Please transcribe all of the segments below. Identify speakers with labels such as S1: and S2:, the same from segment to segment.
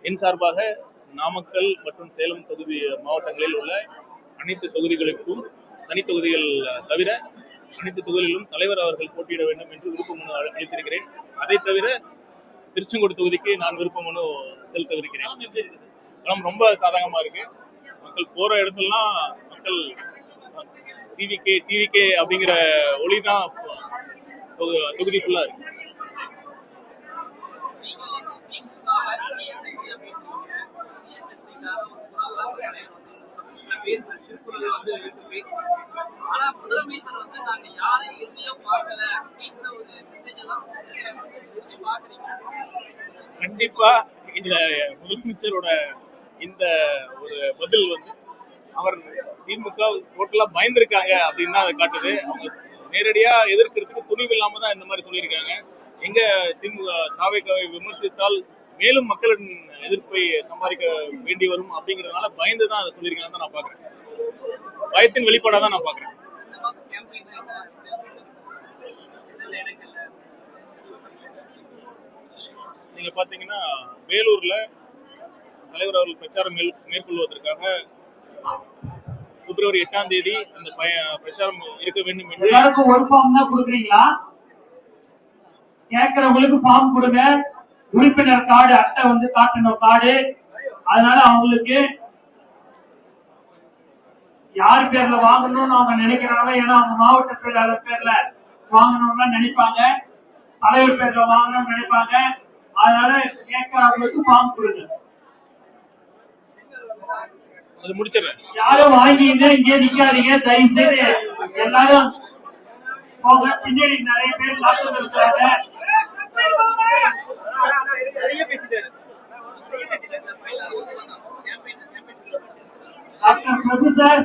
S1: என் சார்பாக நாமக்கல் மற்றும் சேலம் தொகுதி மாவட்டங்களில் உள்ள அனைத்து தொகுதிகளுக்கும் தனித்தொகுதிகள் தவிர அனைத்து தொகுதிகளிலும் தலைவர் அவர்கள் போட்டியிட வேண்டும் என்று விருப்ப மனு அளித்திருக்கிறேன். அதை தவிர திருச்செங்கோடு தொகுதிக்கு நான் விருப்ப மனு செலுத்தவிருக்கிறேன். களம் ரொம்ப சாதகமா இருக்கு. மக்கள் போற இடத்துலலாம் மக்கள் டிவிகே அப்படிங்கிற ஒளி தான் தொகுதி ஃபுல்லா இருக்கு. கண்டிப்பா இந்த முதலமைச்சரோட இந்த ஒரு பதில் வந்து அவர் திமுக டோட்டலா பயந்துருக்காங்க அப்படின்னு தான் அதை காட்டுது. அவங்க நேரடியா எதிர்க்கிறதுக்கு துணிவு இல்லாம தான் இந்த மாதிரி சொல்லியிருக்காங்க. எங்க திமுக தாவேக்காவை விமர்சித்தால் மேலும் மக்களின் எதிர்ப்பை சம்பாதிக்க வேண்டி வரும் அப்படிங்கறதுனால பயந்துதான் அதை சொல்லியிருக்காங்க நான் பாக்குறேன். பயத்தின் வெளிப்பாடா தான் நான் பாக்குறேன். நீங்க பாத்தீங்கன்னா வேலூர்ல தலைவர் அவர்கள் பிரச்சாரம் மேற்கொள்வதற்காக பிப்ரவரி 8ஆம் தேதி அந்த பிரச்சாரம் இருக்க வேண்டும் என்று
S2: எல்லாருக்கும் ஒரு ஃபார்ம் தான் கொடுக்குறீங்களா? கேட்கறவங்களுக்கு ஃபார்ம் கொடுங்க. உறுப்பினர் கார்டு அட்டை வந்து காட்டணும் கார்டு. அதனால அவங்களுக்கு யார் பேர்ல வாங்கணும்னு அவங்க நினைக்கிறாங்க. ஏன்னா அவங்க மாவட்ட செயலாளர் பேர்ல வாங்கணும்னு நினைப்பாங்க, தலைவர் பேர்ல வாங்கணும்னு நினைப்பாங்க. அதனால கேட்கறவங்களுக்கு ஃபார்ம் கொடுங்க.
S1: அது முடிச்சிடறேன்.
S2: யாரும் வாங்கிங்க இங்கே நிக்காதீங்க தயவு செய்து. எல்லாரும் போங்க. பின்னாடி நிறைய பேர் காத்து இருக்கிறாங்க. டாக்டர் பிரபு சார்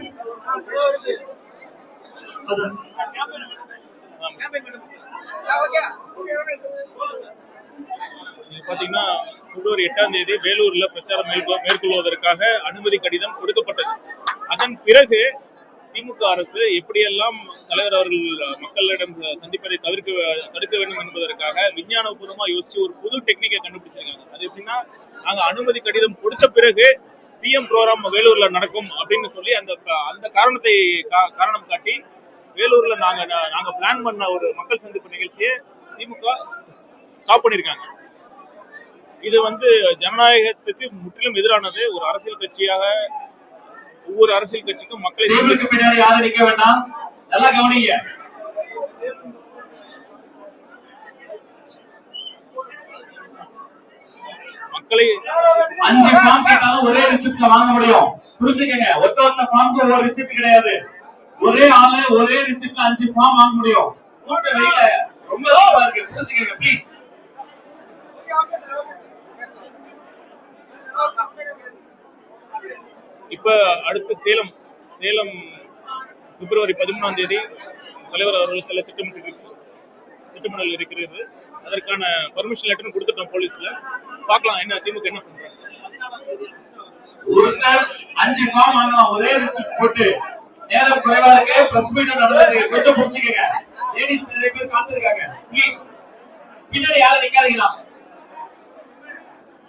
S1: பாத்தீங்கன்னா பிப்ரவரி 8ஆம் தேதி வேலூர்ல பிரச்சாரம் மேற்கொள்வதற்காக அனுமதி கடிதம் கொடுக்கப்பட்டது. அதன் பிறகு திமுக அரசு எப்படியெல்லாம் தலைவர் அவர்கள் மக்களிடம் சந்திப்பதை தடுக்க வேண்டும் என்பதற்காக விஞ்ஞானபூர்வமா யோசிச்சு ஒரு புது டெக்னிக்கை கண்டுபிடிச்சிருக்காங்க. அது எப்படின்னா, நாங்க அனுமதி கடிதம் கொடுத்த பிறகு சிஎம் ப்ரோக்ராம் வேலூர்ல நடக்கும் அப்படின்னு சொல்லி அந்த காரணத்தை காரணம் காட்டி வேலூர்ல நாங்க பிளான் பண்ண ஒரு மக்கள் சந்திப்பு நிகழ்ச்சியை திமுக ஸ்டாப் பண்ணிருக்காங்க. இது வந்து ஜனநாயகத்துக்கு முற்றிலும் எதிரானது. ஒரு அரசியல் கட்சியாக ஒவ்வொரு அரசியல் கட்சிக்கும் மக்களை
S2: பின்னாடி யாரும் நிக்க வேண்டாம். நல்லா கவனிங்க.
S1: மக்களை
S2: 5 ஃபார்ம் கேட்டாலும் ஒரே ரிசிப்ட்ல வாங்க முடியும். புரிஞ்சுக்கங்க. ஒத்த ஃபார்ம்க்கு ஒரு ரிசிப்ட் கிடையாது. ஒரே ஆளு ஒரே ரிசிப்ட்ல 5 ஃபார்ம் வாங்க முடியும். போட்டு வெயில ரொம்ப தப்பா இருக்கு. புரிஞ்சுக்கங்க ப்ளீஸ்.
S1: இப்ப அடுத்து சேலம் பிப்ரவரி 13ஆம் தேதி தலைவர் அவர்கள் செல்ல திட்டமிடல் இருக்கிறது. அதற்கான பர்மிஷன் லெட்டர் கொடுத்துட்டோம் போலீஸ்ல. பார்க்கலாம் என்ன திமுக என்ன பண்றாங்க.
S2: ஒருத்தர் 5 ஃபார்ம் வாங்கலாம் ஒரே ரிசிப்ட் போட்டு. நேரம் குறைவா இருக்கு. பிரஸ் மீட் நடந்துட்டு கொஞ்சம் புரிஞ்சுக்கங்க. லேடிஸ் நிறைய பேர் காத்திருக்காங்க. ப்ளீஸ் பின்னாடி யாரும் நிக்காதீங்களா?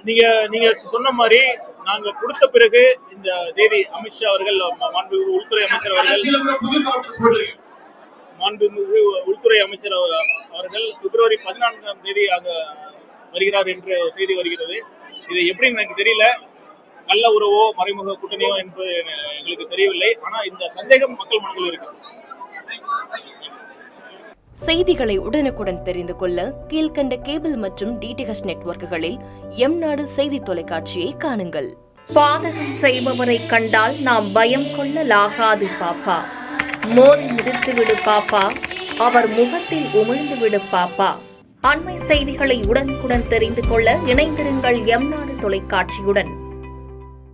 S1: நீங்க சொன்ன மாதிரி நாங்க கொடுத்த பிறகு இந்த தேதி அமித்ஷா அவர்கள் மாண்புமிகு உள்துறை அமைச்சர் அவர்கள் பிப்ரவரி 14ஆம் தேதி வருகிறார் என்று செய்தி வருகிறது. இது எப்படி எனக்கு தெரியல. கள்ள உறவோ மறைமுக கூட்டணியோ என்பது எங்களுக்கு தெரியவில்லை. ஆனா இந்த சந்தேகம் மக்கள் மனதில் இருக்கு.
S3: செய்திகளை உடனுக்குடன் தெரிந்து கொள்ள கீழ்கண்ட கேபிள் மற்றும் டிடிஎச் நெட்வொர்க்குகளில் எம்நாடு செய்தி தொலைக்காட்சியை காணுங்கள்.
S4: பாதகம் செய்பவரை கண்டால் நாம் பயம் கொள்ளலாகாது பாப்பா. மோதி மிதித்து விடு பாப்பா, அவர் முகத்தில் உமிழ்ந்து விடு பாப்பா. அண்மை செய்திகளை உடனுக்குடன் தெரிந்து கொள்ள இணைந்திருங்கள் எம்நாடு தொலைக்காட்சியுடன்.